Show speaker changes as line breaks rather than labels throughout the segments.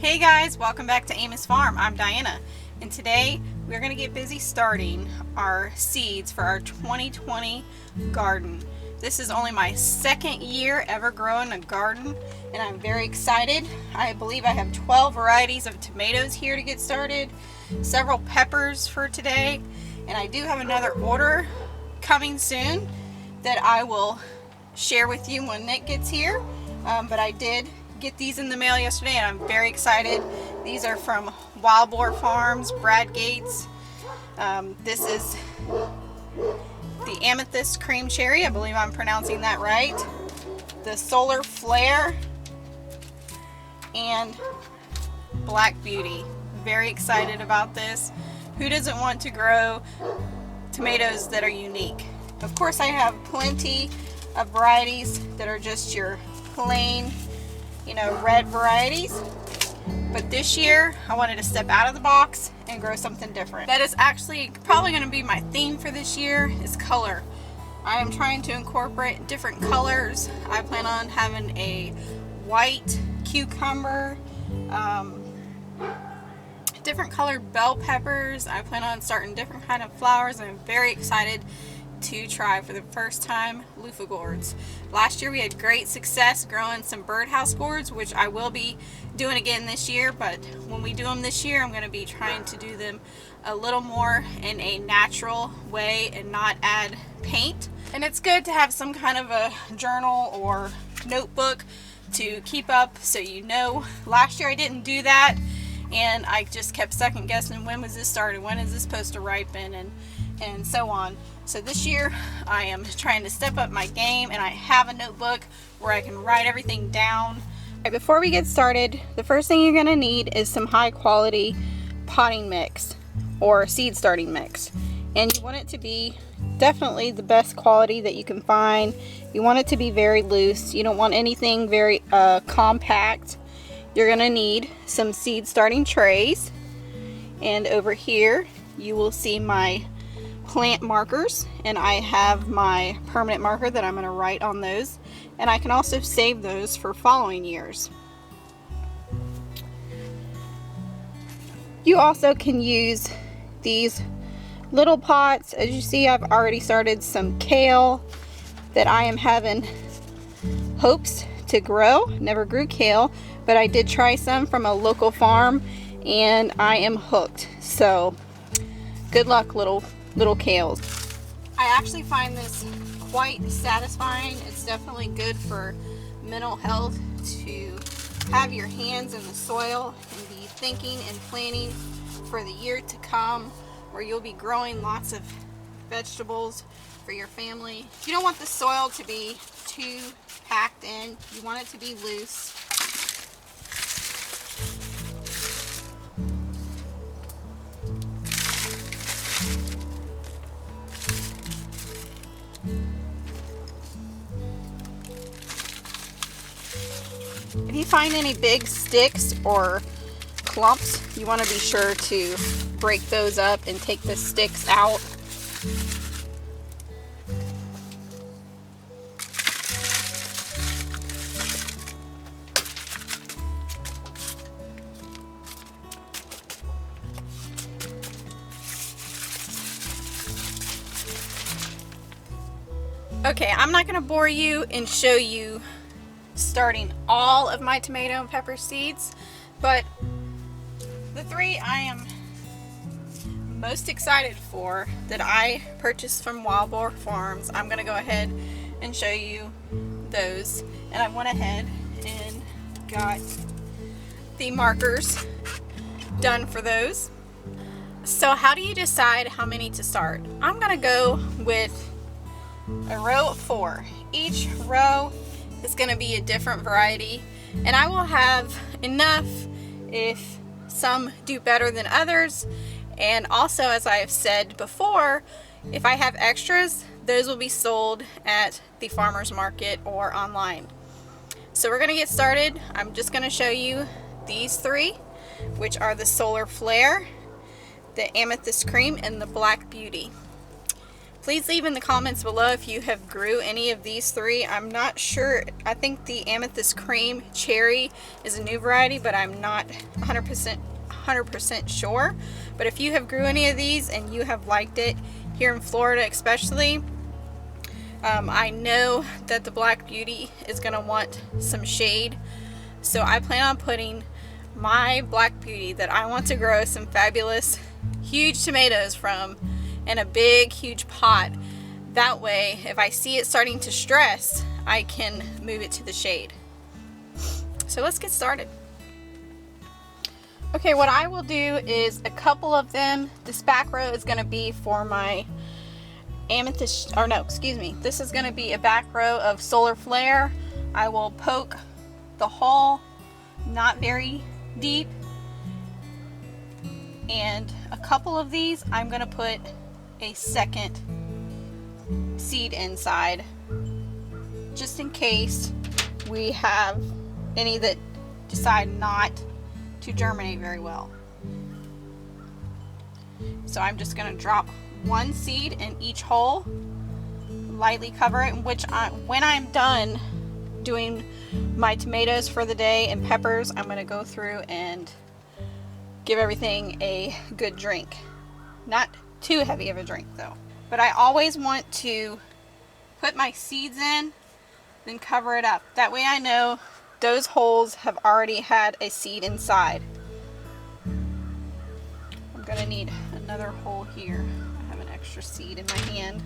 Hey guys, welcome back to Amos Farm. I'm Diana, and today we're going to get busy starting our seeds for our 2020 garden. This is only my second year ever growing a garden, and I'm very excited. I believe I have 12 varieties of tomatoes here to get started, several peppers for today, and I do have another order coming soon that I will share with you when Nick gets here. But I did get these in the mail yesterday and I'm very excited. These are from Wild Boar Farms, Brad Gates. This is the Amethyst Cream Cherry, I believe I'm pronouncing that right. The Solar Flare and Black Beauty. Very excited about this. Who doesn't want to grow tomatoes that are unique? Of course, I have plenty of varieties that are just your plain, red varieties. But this year, I wanted to step out of the box and grow something different. That is actually probably going to be my theme for this year, is color. I am trying to incorporate different colors. I plan on having a white cucumber, different colored bell peppers. I plan on starting different kind of flowers, and I'm very excited to try for the first time loofah gourds. Last year we had great success growing some birdhouse gourds, which I will be doing again this year, but when we do them this year I'm going to be trying to do them a little more in a natural way and not add paint. And it's good to have some kind of a journal or notebook to keep up, so last year I didn't do that and I just kept second guessing, when was this started, when is this supposed to ripen, and so on. So this year I am trying to step up my game, and I have a notebook where I can write everything down. Right, before we get started, the first thing you're going to need is some high quality potting mix or seed starting mix. And you want it to be definitely the best quality that you can find. You want it to be very loose. You don't want anything very compact. You're going to need some seed starting trays. And over here you will see my plant markers, and I have my permanent marker that I'm going to write on those, and I can also save those for following years. You also can use these little pots. As you see, I've already started some kale that I am having hopes to grow. Never grew kale, but I did try some from a local farm and I am hooked. So good luck, little kales. I actually find this quite satisfying. It's definitely good for mental health to have your hands in the soil and be thinking and planning for the year to come, where you'll be growing lots of vegetables for your family. You don't want the soil to be too packed in. You want it to be loose. If you find any big sticks or clumps, you want to be sure to break those up and take the sticks out. Okay, I'm not going to bore you and show you starting all of my tomato and pepper seeds, but the three I am most excited for that I purchased from Wild Boar Farms, I'm going to go ahead and show you those. And I went ahead and got the markers done for those. So how do you decide how many to start? I'm going to go with a row of 4. Each row is going to be a different variety, and I will have enough if some do better than others. And also, as I have said before, if I have extras, those will be sold at the farmer's market or online. So we're going to get started. I'm just going to show you these 3, which are the Solar Flare, the Amethyst Cream, and the Black Beauty. Please leave in the comments below if you have grew any of these three. I'm not sure. I think the Amethyst Cream Cherry is a new variety, but I'm not 100% sure. But if you have grew any of these and you have liked it here in Florida especially, I know that the Black Beauty is going to want some shade. So I plan on putting my Black Beauty that I want to grow some fabulous huge tomatoes from in a big huge pot. That way if I see it starting to stress, I can move it to the shade. So let's get started. Okay, what I will do is a couple of them. This back row is going to be for my amethyst, or no, excuse me, this is going to be a back row of Solar Flare. I will poke the hole, not very deep, and a couple of these I'm going to put a second seed inside, just in case we have any that decide not to germinate very well. So I'm just going to drop one seed in each hole, lightly cover it, when I'm done doing my tomatoes for the day and peppers, I'm going to go through and give everything a good drink. Not too heavy of a drink though. But I always want to put my seeds in, then cover it up. That way I know those holes have already had a seed inside. I'm going to need another hole here. I have an extra seed in my hand.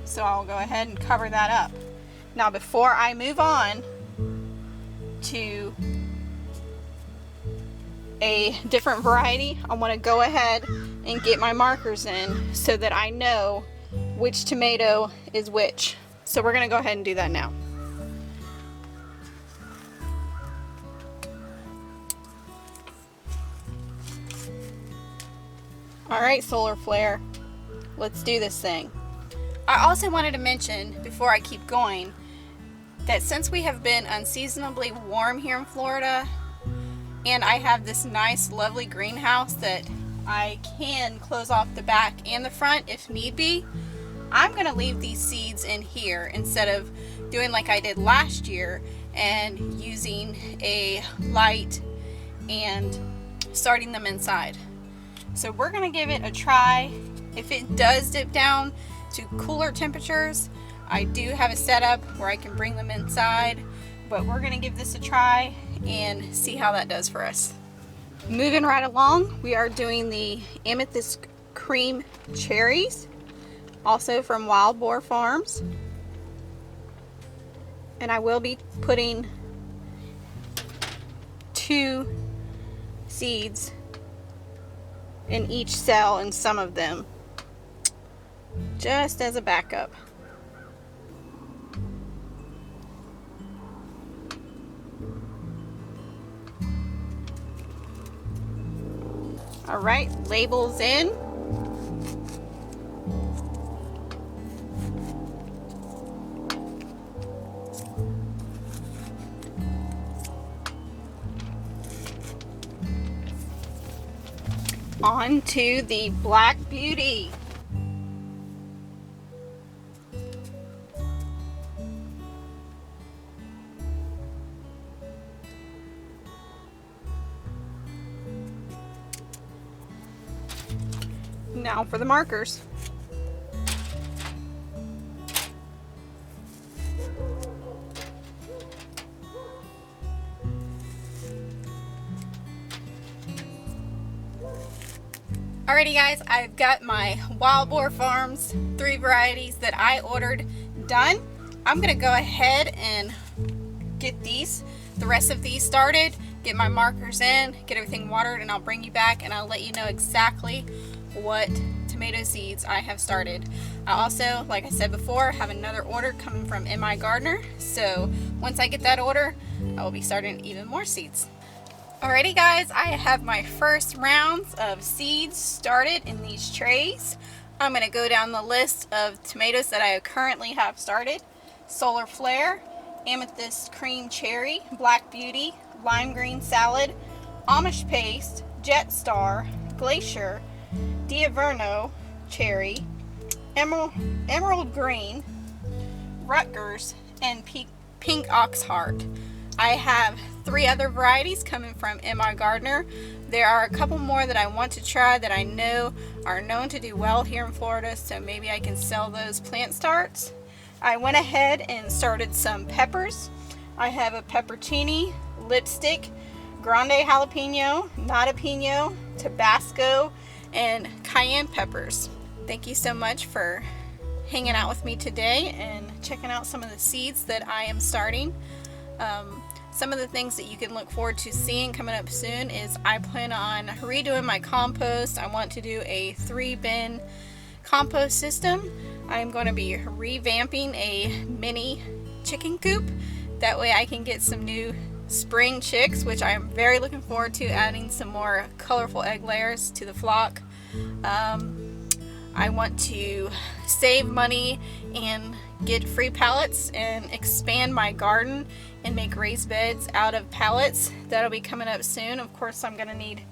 So I'll go ahead and cover that up. Now before I move on to a different variety, I want to go ahead and get my markers in so that I know which tomato is which. So we're going to go ahead and do that now. Alright, Solar Flare, let's do this thing. I also wanted to mention, before I keep going, that since we have been unseasonably warm here in Florida, and I have this nice lovely greenhouse that I can close off the back and the front if need be, I'm going to leave these seeds in here instead of doing like I did last year and using a light and starting them inside. So we're going to give it a try. If it does dip down to cooler temperatures, I do have a setup where I can bring them inside, but we're going to give this a try and see how that does for us. Moving right along, we are doing the Amethyst Cream Cherries, also from Wild Boar Farms. And I will be putting 2 seeds in each cell in some of them, just as a backup. Alright, labels in. On to the Black Beauty. Now for the markers. Alrighty guys, I've got my Wild Boar Farms 3 varieties that I ordered done. I'm gonna go ahead and get the rest of these started, get my markers in, get everything watered, and I'll bring you back and I'll let you know exactly what tomato seeds I have started. I also, like I said before, have another order coming from MI Gardener, so once I get that order, I will be starting even more seeds. Alrighty guys, I have my first rounds of seeds started in these trays. I'm going to go down the list of tomatoes that I currently have started. Solar Flare, Amethyst Cream Cherry, Black Beauty, Lime Green Salad, Amish Paste, Jet Star, Glacier, Diaverno Cherry, emerald green, Rutgers, and pink oxheart. I have 3 other varieties coming from M.I. Gardner. There are a couple more that I want to try that I know are known to do well here in Florida, so maybe I can sell those plant starts. I went ahead and started some peppers. I have a peppercini, lipstick, grande jalapeno, nata pino, Tabasco, and cayenne peppers. Thank you so much for hanging out with me today and checking out some of the seeds that I am starting. Some of the things that you can look forward to seeing coming up soon is I plan on redoing my compost. I want to do a 3-bin compost system. I'm going to be revamping a mini chicken coop. That way I can get some new spring chicks, which I am very looking forward to, adding some more colorful egg layers to the flock. I want to save money and get free pallets and expand my garden and make raised beds out of pallets. That'll be coming up soon. Of course, I'm going to need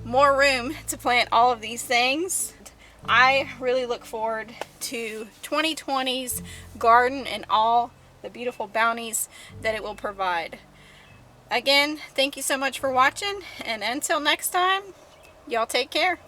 more room to plant all of these things. I really look forward to 2020's garden and all the beautiful bounties that it will provide. Again, thank you so much for watching, and until next time, y'all take care.